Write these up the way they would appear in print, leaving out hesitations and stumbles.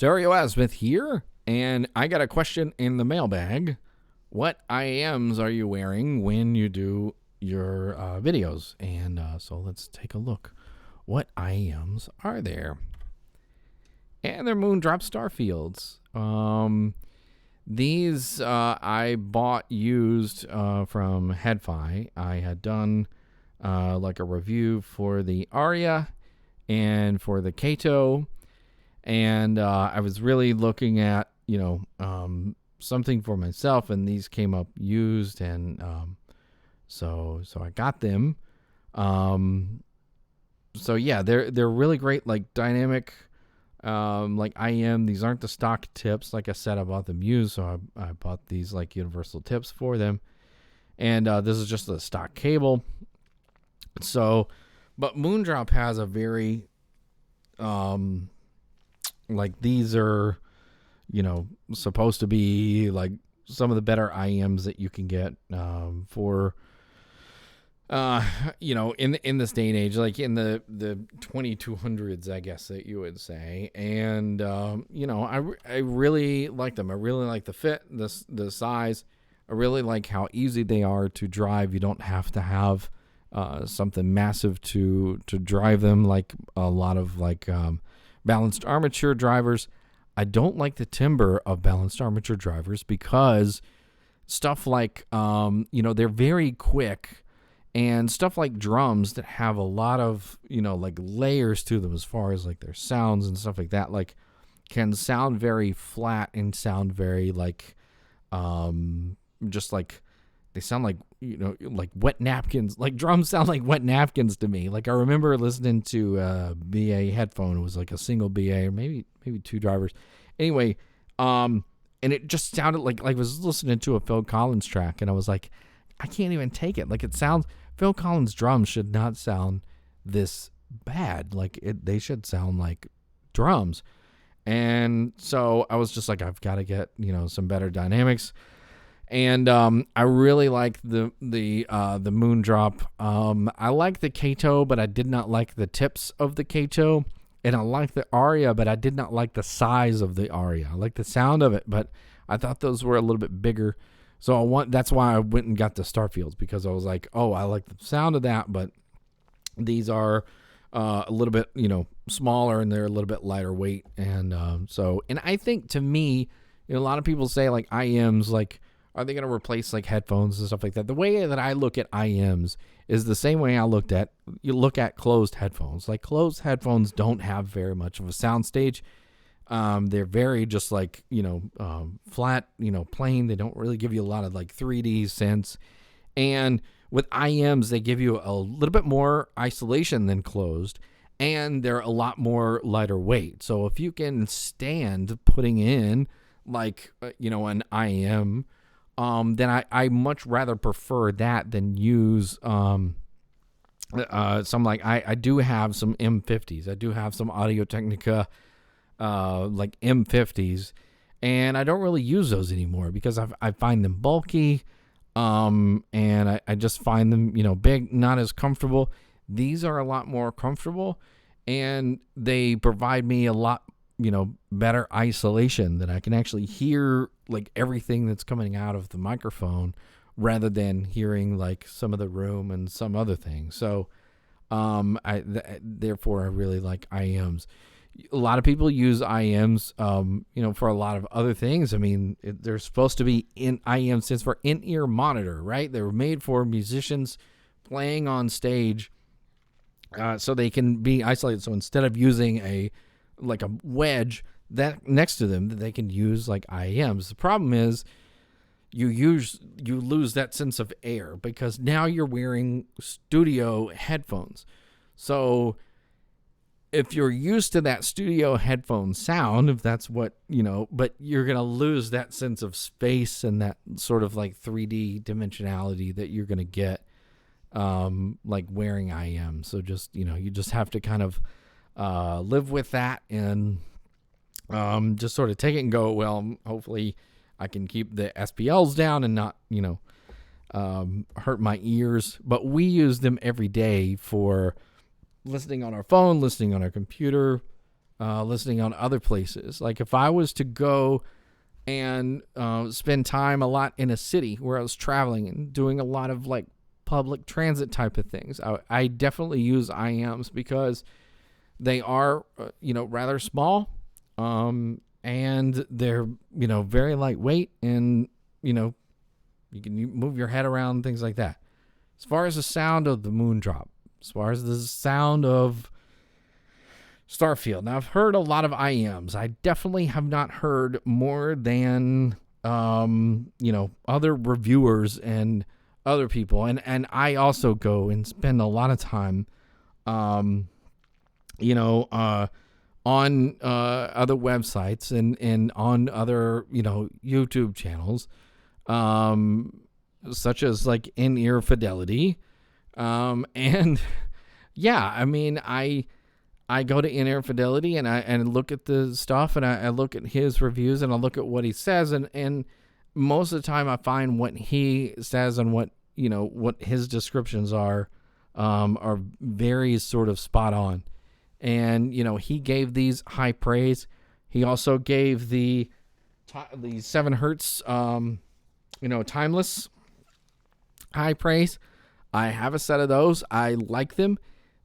Stereo Asmith here, and I got a question in the mailbag. What IEMs are you wearing when you do your videos? And so let's take a look. What IEMs are there? And they're Moondrop Starfields. These I bought used from HeadFi. I had done like a review for the Aria and for the Kato. And I was really looking at, something for myself, and these came up used, and so I got them. So yeah, they're really great, like dynamic, like IEM. These aren't the stock tips. Like I said, I bought them used, so I bought these like universal tips for them. And this is just the stock cable. So, but Moondrop has a very like these are, supposed to be like some of the better IEMs that you can get for, in this day and age, like in the 2200s, I guess that you would say. And, I really like them. I really like the fit, the size. I really like how easy they are to drive. You don't have to have something massive to drive them, like a lot of like balanced armature drivers. I don't like the timbre of balanced armature drivers because stuff like, they're very quick, and stuff like drums that have a lot of, like layers to them as far as like their sounds and stuff like that, like can sound very flat and sound very like, just like they sound like, like wet napkins. Like drums sound like wet napkins to me. Like I remember listening to BA headphone. It was like a single BA or maybe two drivers. Anyway, and it just sounded like I was listening to a Phil Collins track, and I was like, I can't even take it. Like it sounds, Phil Collins drums should not sound this bad. Like they should sound like drums. And so I was just like, I've got to get, some better dynamics. And I really like the Moondrop. I like the Kato, but I did not like the tips of the Kato. And I like the Aria, but I did not like the size of the Aria. I like the sound of it, but I thought those were a little bit bigger. So that's why I went and got the Starfields, because I was like, oh, I like the sound of that, but these are a little bit, smaller, and they're a little bit lighter weight. And and I think, to me, a lot of people say like IEMs, like, are they going to replace like headphones and stuff like that? The way that I look at IEMs is the same way you look at closed headphones. Like closed headphones don't have very much of a sound stage. They're very just like, flat, plain. They don't really give you a lot of like 3D sense. And with IEMs, they give you a little bit more isolation than closed, and they're a lot more lighter weight. So if you can stand putting in like, an IEM, then I much rather prefer that than use some, like I do have some M50s. I do have some Audio-Technica like M50s, and I don't really use those anymore because I find them bulky, and I just find them, big, not as comfortable. These are a lot more comfortable, and they provide me a lot, better isolation, that I can actually hear like everything that's coming out of the microphone rather than hearing like some of the room and some other things. So, therefore I really like IEMs. A lot of people use IEMs, for a lot of other things. I mean, they're supposed to be IEM stands for in-ear monitor, right? They were made for musicians playing on stage, so they can be isolated. So instead of using a wedge that next to them, they can use like IEMs. The problem is you lose that sense of air, because now you're wearing studio headphones. So if you're used to that studio headphone sound, if that's what, but you're going to lose that sense of space and that sort of like 3D dimensionality that you're going to get like wearing IEM. So just, you just have to kind of live with that, and just sort of take it and go, well, hopefully I can keep the SPLs down and not, hurt my ears. But we use them every day for listening on our phone, listening on our computer, listening on other places. Like if I was to go and spend time a lot in a city where I was traveling and doing a lot of like public transit type of things, I definitely use IEMs because they are, rather small, and they're, very lightweight, and, you can move your head around, things like that. As far as the sound of the Moondrop, as far as the sound of Starfield. Now, I've heard a lot of IEMs. I definitely have not heard more than, other reviewers and other people. And I also go and spend a lot of time, on other websites and on other, YouTube channels, such as like In-Ear Fidelity. And yeah, I mean, I go to In-Ear Fidelity and I look at the stuff, and I look at his reviews, and I look at what he says, and most of the time I find what he says and what his descriptions are very sort of spot on. And he gave these high praise. He also gave the 7 hertz timeless high praise. I have a set of those. I like them.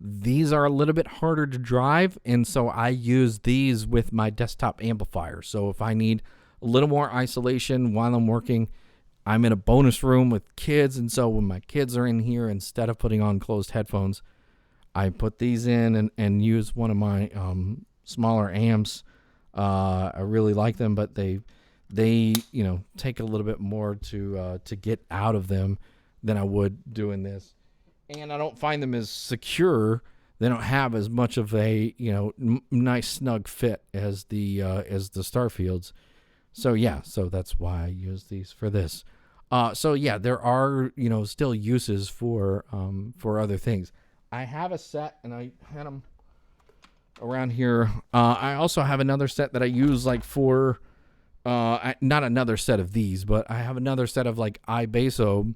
These are a little bit harder to drive, and so I use these with my desktop amplifier. So if I need a little more isolation while I'm working, I'm in a bonus room with kids, and so when my kids are in here, instead of putting on closed headphones, I put these in and use one of my smaller amps. I really like them, but they take a little bit more to get out of them than I would doing this. And I don't find them as secure. They don't have as much of a nice snug fit as the Starfields. So yeah, so that's why I use these for this. So yeah, there are still uses for other things. I have a set, and I had them around here. I also have another set that I use like for not another set of these, but I have another set of like iBasso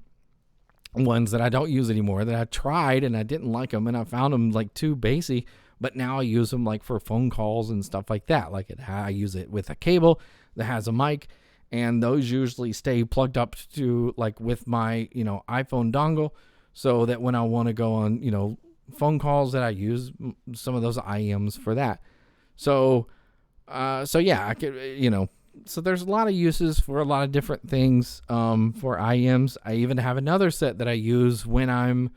ones that I don't use anymore, that I tried and I didn't like them, and I found them like too bassy, but now I use them like for phone calls and stuff like that. Like I use it with a cable that has a mic, and those usually stay plugged up to like with my iPhone dongle, so that when I want to go on phone calls, that I use some of those IEMs for that. So yeah, I could so there's a lot of uses for a lot of different things for IEMs. I even have another set that I use when I'm,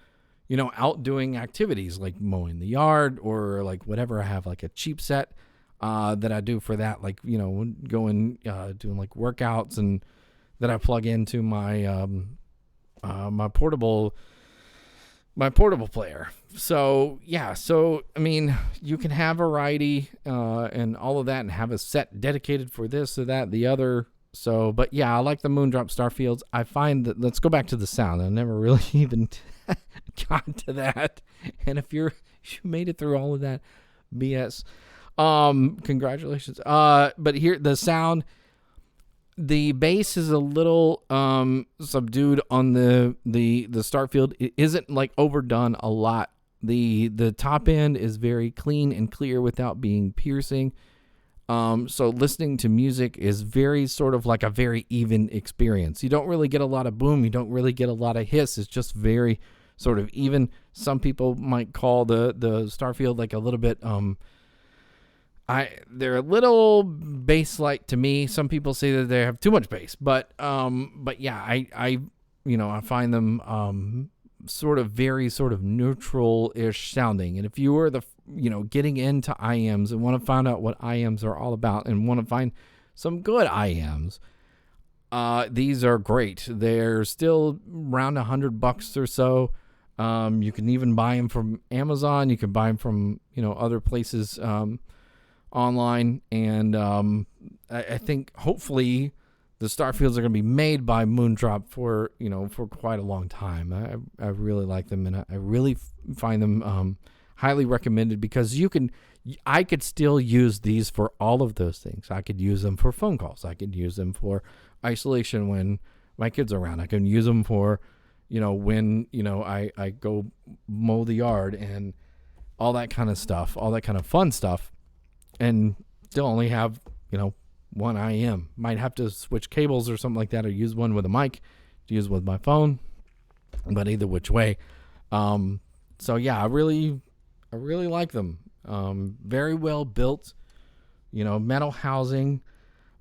out doing activities like mowing the yard or like whatever. I have like a cheap set that I do for that, like, going, doing like workouts, and that I plug into my, my portable player. So yeah, so I mean, you can have variety and all of that, and have a set dedicated for this or that, the other. So, but yeah, I like the Moondrop Starfields. I find that, let's go back to the sound. I never really even got to that. And if you made it through all of that BS, congratulations. But here, the sound, the bass is a little subdued on the Starfield. It isn't like overdone a lot. The top end is very clean and clear without being piercing. So listening to music is very sort of like a very even experience. You don't really get a lot of boom. You don't really get a lot of hiss. It's just very sort of even. Some people might call the Starfield like a little bit they're a little bass-like to me. Some people say that they have too much bass, but yeah, I find them sort of very sort of neutral-ish sounding. And if you were getting into IEMs and want to find out what IEMs are all about and want to find some good IEMs, these are great. They're still around $100 or so. You can even buy them from Amazon. You can buy them from other places online, and I think hopefully the Starfields are going to be made by Moondrop for quite a long time. I really like them, and I really find them highly recommended, because I could still use these for all of those things. I could use them for phone calls. I could use them for isolation when my kids are around. I can use them for when I go mow the yard and all that kind of stuff, all that kind of fun stuff. and still only have, one IEM. Might have to switch cables or something like that, or use one with a mic to use with my phone. But either which way, so yeah, I really like them. Very well built, metal housing.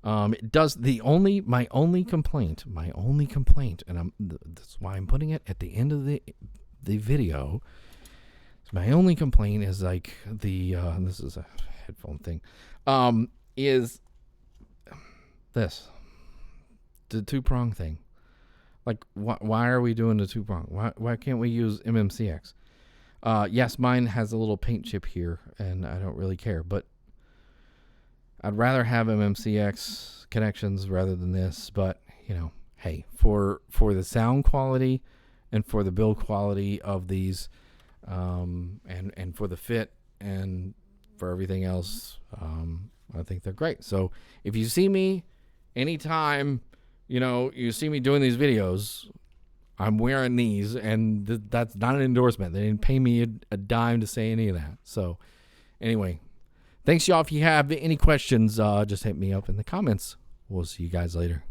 It does my only complaint, and that's why I'm putting it at the end of the video. My only complaint is like this is a headphone thing, is this, the 2-prong thing. Like, why are we doing the 2-prong? Why can't we use MMCX? Yes, mine has a little paint chip here, and I don't really care, but I'd rather have MMCX connections rather than this. But, hey, for the sound quality and for the build quality of these, and for the fit and for everything else, I think they're great. So if you see me anytime, you see me doing these videos, I'm wearing these, and that's not an endorsement. They didn't pay me a dime to say any of that. So anyway, thanks y'all. If you have any questions, just hit me up in the comments. We'll see you guys later.